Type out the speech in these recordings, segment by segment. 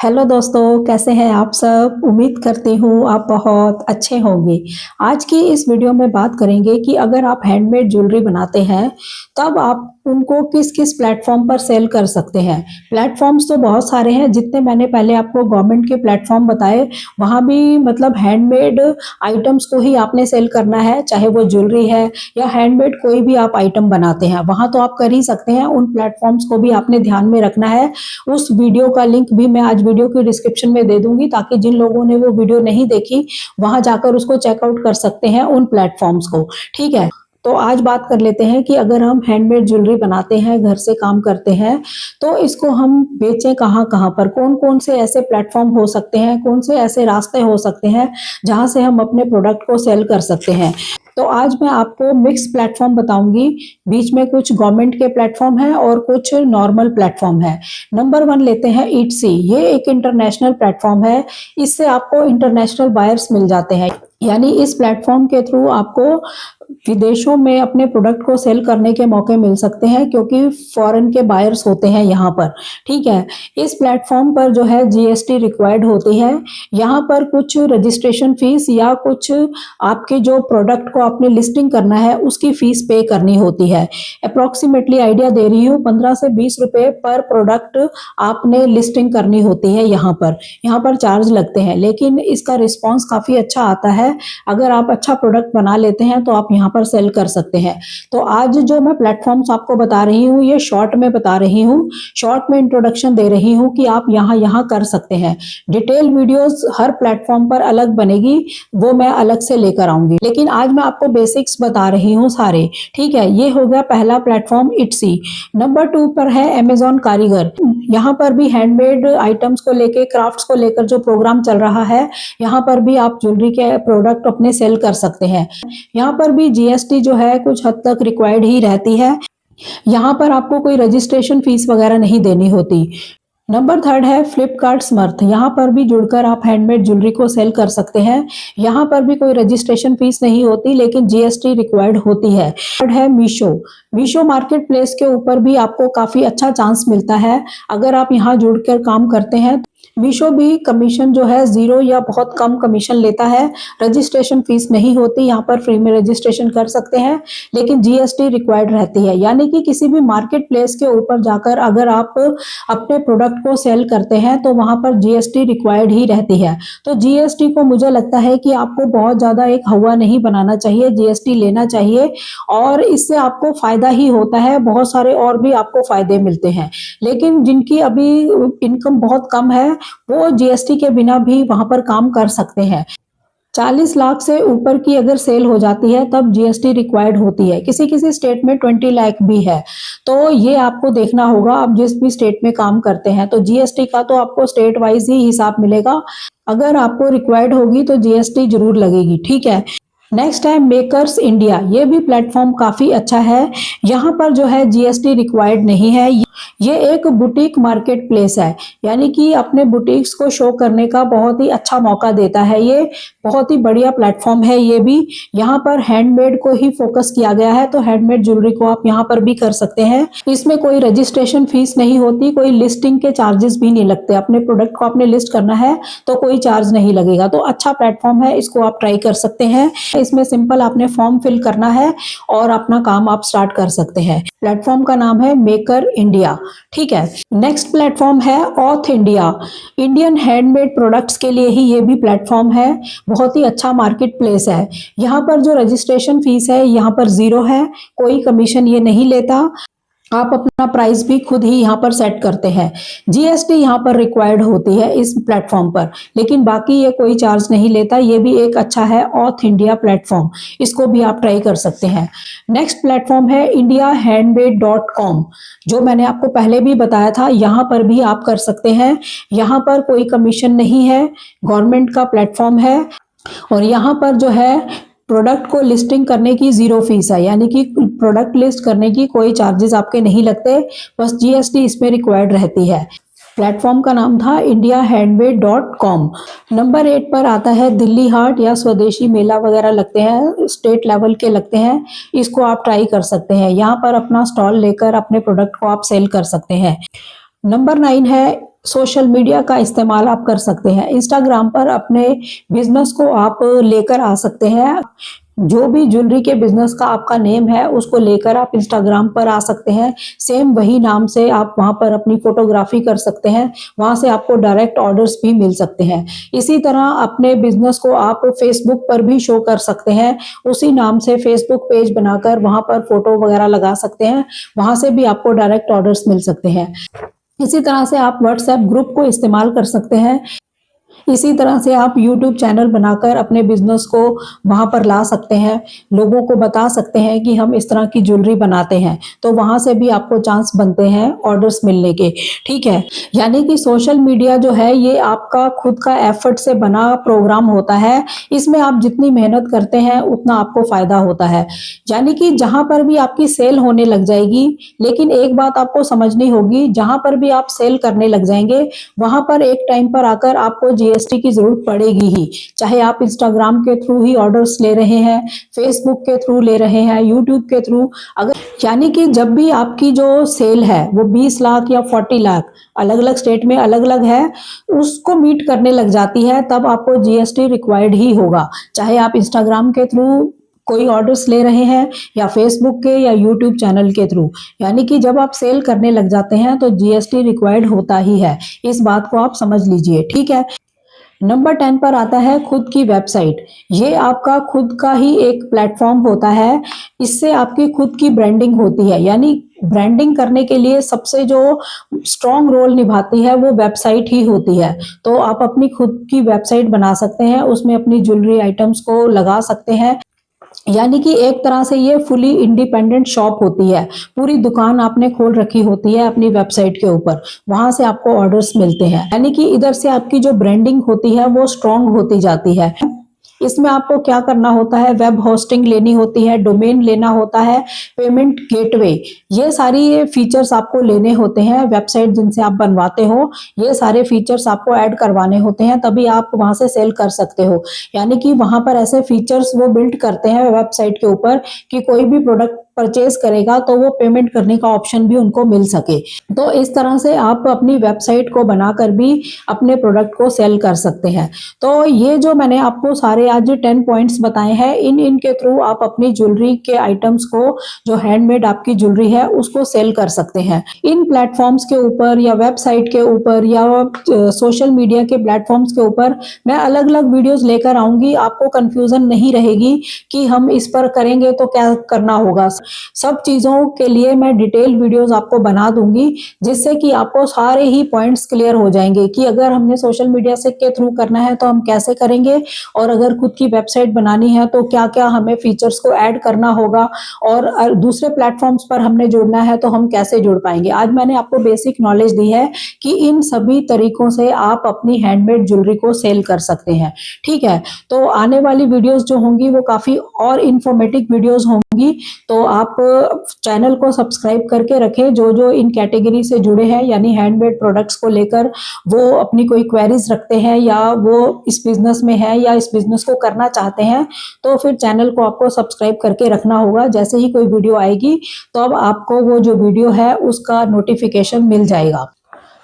Hello दोस्तों, कैसे हैं आप सब। उम्मीद करती हूँ आप बहुत अच्छे होंगे। आज की इस वीडियो में बात करेंगे कि अगर आप हैंडमेड ज्वेलरी बनाते हैं तब आप उनको किस किस प्लेटफॉर्म पर सेल कर सकते हैं। प्लेटफॉर्म्स तो बहुत सारे हैं, जितने मैंने पहले आपको गवर्नमेंट के प्लेटफॉर्म बताए वहाँ भी मतलब हैंडमेड आइटम्स को ही आपने सेल करना है, चाहे वो ज्वेलरी है या हैंडमेड कोई भी आप आइटम बनाते हैं वहाँ तो आप कर ही सकते हैं। उन प्लेटफॉर्म्स को भी आपने ध्यान में रखना है। उस वीडियो का लिंक भी मैं आज वीडियो की डिस्क्रिप्शन में दे दूंगी, ताकि जिन लोगों ने वो वीडियो नहीं देखी वहां जाकर उसको चेकआउट कर सकते हैं उन प्लेटफॉर्म्स को। ठीक है, तो आज बात कर लेते हैं कि अगर हम हैंडमेड ज्वेलरी बनाते हैं, घर से काम करते हैं, तो इसको हम बेचें कहाँ कहाँ पर, कौन कौन से ऐसे प्लेटफॉर्म हो सकते हैं, कौन से ऐसे रास्ते हो सकते हैं जहां से हम अपने प्रोडक्ट को सेल कर सकते हैं। तो आज मैं आपको मिक्स प्लेटफॉर्म बताऊंगी। बीच में कुछ गवर्नमेंट के प्लेटफॉर्म हैं और कुछ नॉर्मल प्लेटफॉर्म है। नंबर 1 लेते हैं ईटसी। ये एक इंटरनेशनल प्लेटफॉर्म है। इससे आपको इंटरनेशनल बायर्स मिल जाते हैं, यानी इस प्लेटफॉर्म के थ्रू आपको विदेशों में अपने प्रोडक्ट को सेल करने के मौके मिल सकते हैं, क्योंकि फॉरेन के बायर्स होते हैं यहाँ पर। ठीक है, इस प्लेटफॉर्म पर जो है जीएसटी रिक्वायर्ड होती है। यहाँ पर कुछ रजिस्ट्रेशन फीस या कुछ आपके जो प्रोडक्ट को आपने लिस्टिंग करना है उसकी फीस पे करनी होती है। अप्रोक्सीमेटली आइडिया दे रही हूँ, 15 से 20 रुपए पर प्रोडक्ट आपने लिस्टिंग करनी होती है। यहाँ पर चार्ज लगते हैं, लेकिन इसका रिस्पॉन्स काफी अच्छा आता है। अगर आप अच्छा प्रोडक्ट बना लेते हैं तो आप यहाँ पर सेल कर सकते हैं। तो आज जो मैं प्लेटफॉर्म्स आपको बता रही हूँ ये शॉर्ट में बता रही हूँ, शॉर्ट में इंट्रोडक्शन दे रही हूँ कि आप यहाँ कर सकते हैं। डिटेल वीडियोस हर प्लेटफॉर्म पर अलग बनेगी, वो मैं अलग से लेकर आऊंगी, लेकिन आज मैं आपको बेसिक्स बता रही हूँ सारे। ठीक है, ये हो गया पहला प्लेटफॉर्म इट्सी। नंबर 2 पर है अमेजॉन कारीगर। यहाँ पर भी हैंडमेड आइटम्स को लेकर, क्राफ्ट्स को लेकर जो प्रोग्राम चल रहा है, यहाँ पर भी आप ज्वेलरी के प्रोडक्ट अपने सेल कर सकते हैं। यहाँ पर भी जीएसटी जो है कुछ हद तक रिक्वायर्ड ही रहती है। यहाँ पर आपको कोई रजिस्ट्रेशन फीस वगैरह नहीं देनी होती। नंबर 3 है फ्लिपकार्ट स्मर्थ। यहाँ पर भी जुड़कर आप हैंडमेड ज्वेलरी को सेल कर सकते हैं। यहाँ पर भी कोई रजिस्ट्रेशन फीस नहीं होती, लेकिन जीएसटी रिक्वायर्ड होती है। थर्ड है मीशो। मीशो मार्केट प्लेस के ऊपर भी आपको काफी अच्छा चांस मिलता है अगर आप यहाँ जुड़कर काम करते हैं। मीशो भी कमीशन जो है 0 या बहुत कम कमीशन लेता है। रजिस्ट्रेशन फीस नहीं होती, यहाँ पर फ्री में रजिस्ट्रेशन कर सकते हैं, लेकिन जीएसटी रिक्वायर्ड रहती है। यानी कि किसी भी मार्केट प्लेस के ऊपर जाकर अगर आप अपने प्रोडक्ट को सेल करते हैं तो वहां पर जीएसटी रिक्वायर्ड ही रहती है। तो जीएसटी को मुझे लगता है कि आपको बहुत ज्यादा एक हवा नहीं बनाना चाहिए, जीएसटी लेना चाहिए, और इससे आपको फायदा ही होता है। बहुत सारे और भी आपको फायदे मिलते हैं, लेकिन जिनकी अभी इनकम बहुत कम है वो जीएसटी के बिना भी वहां पर काम कर सकते हैं। 40 लाख से ऊपर की अगर सेल हो जाती है तब जीएसटी रिक्वायर्ड होती है। किसी किसी स्टेट में 20 लाख भी है, तो ये आपको देखना होगा। आप जिस भी स्टेट में काम करते हैं तो जीएसटी का तो आपको स्टेट वाइज ही हिसाब मिलेगा। अगर आपको रिक्वायर्ड होगी तो जीएसटी जरूर लगेगी। ठीक है, नेक्स्ट है मेकर्स इंडिया। ये भी प्लेटफॉर्म काफी अच्छा है। यहाँ पर जो है जीएसटी रिक्वायर्ड नहीं है। ये एक बुटीक मार्केट प्लेस है, यानी कि अपने बुटीक्स को शो करने का बहुत ही अच्छा मौका देता है। ये बहुत ही बढ़िया प्लेटफॉर्म है। ये भी यहाँ पर हैंडमेड को ही फोकस किया गया है, तो हैंडमेड ज्वेलरी को आप यहाँ पर भी कर सकते हैं। इसमें कोई रजिस्ट्रेशन फीस नहीं होती, कोई लिस्टिंग के चार्जेस भी नहीं लगते। अपने प्रोडक्ट को आपने लिस्ट करना है तो कोई चार्ज नहीं लगेगा। तो अच्छा प्लेटफॉर्म है, इसको आप ट्राई कर सकते हैं। इसमें सिंपल आपने फॉर्म फिल करना है और अपना काम आप स्टार्ट कर सकते हैं। प्लेटफॉर्म का नाम है मेकर इंडिया। ठीक है, नेक्स्ट प्लेटफॉर्म है auth India. Indian handmade products के लिए ही ये भी प्लेटफॉर्म है। बहुत ही अच्छा मार्केट प्लेस है। यहाँ पर जो रजिस्ट्रेशन फीस है यहाँ पर 0 है, कोई कमीशन ये नहीं लेता। आप अपना प्राइस भी खुद ही यहाँ पर सेट करते हैं। जीएसटी यहाँ पर रिक्वायर्ड होती है इस प्लेटफॉर्म पर, लेकिन बाकी ये कोई चार्ज नहीं लेता। ये भी एक अच्छा है ऑथ इंडिया प्लेटफॉर्म, इसको भी आप ट्राई कर सकते हैं। नेक्स्ट प्लेटफॉर्म है indiahandmade.com, जो मैंने आपको पहले भी बताया था। यहाँ पर भी आप कर सकते हैं। यहाँ पर कोई कमीशन नहीं है, गवर्नमेंट का प्लेटफॉर्म है, और यहाँ पर जो है प्रोडक्ट को लिस्टिंग करने की 0 फीस है, यानी कि प्रोडक्ट लिस्ट करने की कोई चार्जेस आपके नहीं लगते, बस जीएसटी इसमें रिक्वायर्ड रहती है। प्लेटफॉर्म का नाम था indiahandmade.com। नंबर 8 पर आता है दिल्ली हाट या स्वदेशी मेला वगैरह लगते हैं, स्टेट लेवल के लगते हैं। इसको आप ट्राई कर सकते हैं। यहाँ पर अपना स्टॉल लेकर अपने प्रोडक्ट को आप सेल कर सकते हैं। नंबर 9 है सोशल मीडिया का इस्तेमाल आप कर सकते हैं। इंस्टाग्राम पर अपने बिजनेस को आप लेकर आ सकते हैं। जो भी ज्वेलरी के बिजनेस का आपका नेम है उसको लेकर आप इंस्टाग्राम पर आ सकते हैं। सेम वही नाम से आप वहां पर अपनी फोटोग्राफी कर सकते हैं। वहां से आपको डायरेक्ट ऑर्डर्स भी मिल सकते हैं। इसी तरह अपने बिजनेस को आप फेसबुक पर भी शो कर सकते हैं। उसी नाम से फेसबुक पेज बनाकर वहां पर फोटो वगैरह लगा सकते हैं। वहां से भी आपको डायरेक्ट ऑर्डर्स मिल सकते हैं। इसी तरह से आप व्हाट्सएप ग्रुप को इस्तेमाल कर सकते हैं। इसी तरह से आप यूट्यूब चैनल बनाकर अपने बिजनेस को वहां पर ला सकते हैं। लोगों को बता सकते हैं कि हम इस तरह की ज्वेलरी बनाते हैं, तो वहां से भी आपको चांस बनते हैं ऑर्डर्स मिलने के। ठीक है, यानी कि सोशल मीडिया जो है ये आपका खुद का एफर्ट से बना प्रोग्राम होता है। इसमें आप जितनी मेहनत करते हैं उतना आपको फायदा होता है। यानी कि जहां पर भी आपकी सेल होने लग जाएगी, लेकिन एक बात आपको समझनी होगी, जहां पर भी आप सेल करने लग जाएंगे वहां पर एक टाइम पर आकर आपको जीएसटी की जरूरत पड़ेगी ही। चाहे आप इंस्टाग्राम के थ्रू ही ऑर्डर्स ले रहे हैं, फेसबुक के थ्रू ले रहे हैं, यूट्यूब के थ्रू, अगर यानी कि जब भी आपकी जो सेल है वो 20 लाख या 40 लाख, अलग अलग स्टेट में अलग अलग है, उसको मीट करने लग जाती है, तब आपको जीएसटी रिक्वायर्ड ही होगा। चाहे आप इंस्टाग्राम के थ्रू कोई ऑर्डर्स ले रहे हैं या फेसबुक के या यूट्यूब चैनल के थ्रू, यानी कि जब आप सेल करने लग जाते हैं तो जीएसटी रिक्वायर्ड होता ही है। इस बात को आप समझ लीजिए। ठीक है, नंबर 10 पर आता है खुद की वेबसाइट। ये आपका खुद का ही एक प्लेटफॉर्म होता है। इससे आपकी खुद की ब्रांडिंग होती है। यानी ब्रांडिंग करने के लिए सबसे जो स्ट्रॉन्ग रोल निभाती है वो वेबसाइट ही होती है। तो आप अपनी खुद की वेबसाइट बना सकते हैं, उसमें अपनी ज्वेलरी आइटम्स को लगा सकते हैं। यानी कि एक तरह से ये फुली इंडिपेंडेंट शॉप होती है। पूरी दुकान आपने खोल रखी होती है अपनी वेबसाइट के ऊपर, वहां से आपको ऑर्डर्स मिलते हैं। यानी कि इधर से आपकी जो ब्रांडिंग होती है वो स्ट्रांग होती जाती है। इसमें आपको क्या करना होता है, वेब होस्टिंग लेनी होती है, डोमेन लेना होता है, पेमेंट गेटवे, ये सारी फीचर्स आपको लेने होते हैं। वेबसाइट जिनसे आप बनवाते हो ये सारे फीचर्स आपको ऐड करवाने होते हैं, तभी आप वहां से सेल कर सकते हो। यानी कि वहां पर ऐसे फीचर्स वो बिल्ड करते हैं वेबसाइट के ऊपर कि कोई भी प्रोडक्ट परचेज करेगा तो वो पेमेंट करने का ऑप्शन भी उनको मिल सके। तो इस तरह से आप अपनी वेबसाइट को बनाकर भी अपने प्रोडक्ट को सेल कर सकते हैं। तो ये जो मैंने आपको सारे आज 10 पॉइंट्स बताए हैं, इनके थ्रू आप अपनी ज्वेलरी के आइटम्स को, जो हैंडमेड आपकी ज्वेलरी है, उसको सेल कर सकते हैं। इन प्लेटफॉर्म्स के ऊपर या वेबसाइट के ऊपर या सोशल मीडिया के प्लेटफॉर्म्स के ऊपर मैं अलग अलग वीडियोस लेकर आऊंगी। आपको कंफ्यूजन नहीं रहेगी कि हम इस पर करेंगे तो क्या करना होगा। सब चीजों के लिए मैं डिटेल वीडियोस आपको बना दूंगी, जिससे कि आपको सारे ही पॉइंट्स क्लियर हो जाएंगे कि अगर हमने सोशल मीडिया से के थ्रू करना है तो हम कैसे करेंगे, और अगर खुद की वेबसाइट बनानी है तो क्या क्या हमें फीचर्स को ऐड करना होगा, और दूसरे प्लेटफॉर्म्स पर हमने जुड़ना है तो हम कैसे जुड़ पाएंगे। आज मैंने आपको बेसिक नॉलेज दी है कि इन सभी तरीकों से आप अपनी हैंडमेड ज्वेलरी को सेल कर सकते हैं। ठीक है, तो आने वाली वीडियोस जो होंगी वो काफी और इंफॉर्मेटिव वीडियोस होंगी। तो आप चैनल को सब्सक्राइब करके रखें। जो जो इन कैटेगरी से जुड़े हैं, यानी हैंडमेड प्रोडक्ट्स को लेकर वो अपनी कोई क्वेरीज रखते हैं या वो इस बिजनेस में है या इस बिजनेस को करना चाहते हैं, तो फिर चैनल को आपको सब्सक्राइब करके रखना होगा। जैसे ही कोई वीडियो आएगी तो अब आपको वो जो वीडियो है उसका नोटिफिकेशन मिल जाएगा।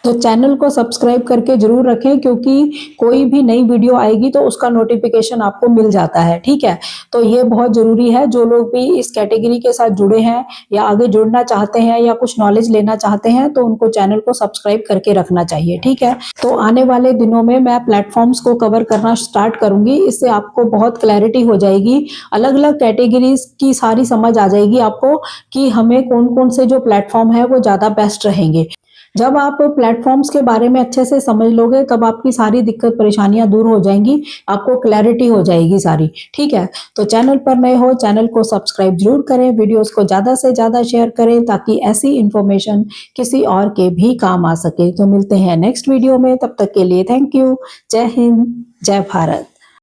तो चैनल को सब्सक्राइब करके जरूर रखें, क्योंकि कोई भी नई वीडियो आएगी तो उसका नोटिफिकेशन आपको मिल जाता है। ठीक है, तो ये बहुत जरूरी है। जो लोग भी इस कैटेगरी के साथ जुड़े हैं या आगे जुड़ना चाहते हैं या कुछ नॉलेज लेना चाहते हैं तो उनको चैनल को सब्सक्राइब करके रखना चाहिए। ठीक है, तो आने वाले दिनों में मैं प्लेटफॉर्म्स को कवर करना स्टार्ट करूंगी। इससे आपको बहुत क्लैरिटी हो जाएगी, अलग अलग कैटेगरीज की सारी समझ आ जाएगी आपको कि हमें कौन कौन से जो प्लेटफॉर्म है वो ज्यादा बेस्ट रहेंगे। जब आप प्लेटफॉर्म्स के बारे में अच्छे से समझ लोगे तब आपकी सारी दिक्कत परेशानियां दूर हो जाएंगी, आपको क्लैरिटी हो जाएगी सारी। ठीक है, तो चैनल पर नए हो, चैनल को सब्सक्राइब जरूर करें, वीडियोस को ज्यादा से ज्यादा शेयर करें ताकि ऐसी इंफॉर्मेशन किसी और के भी काम आ सके। तो मिलते हैं नेक्स्ट वीडियो में, तब तक के लिए थैंक यू। जय हिंद, जय भारत।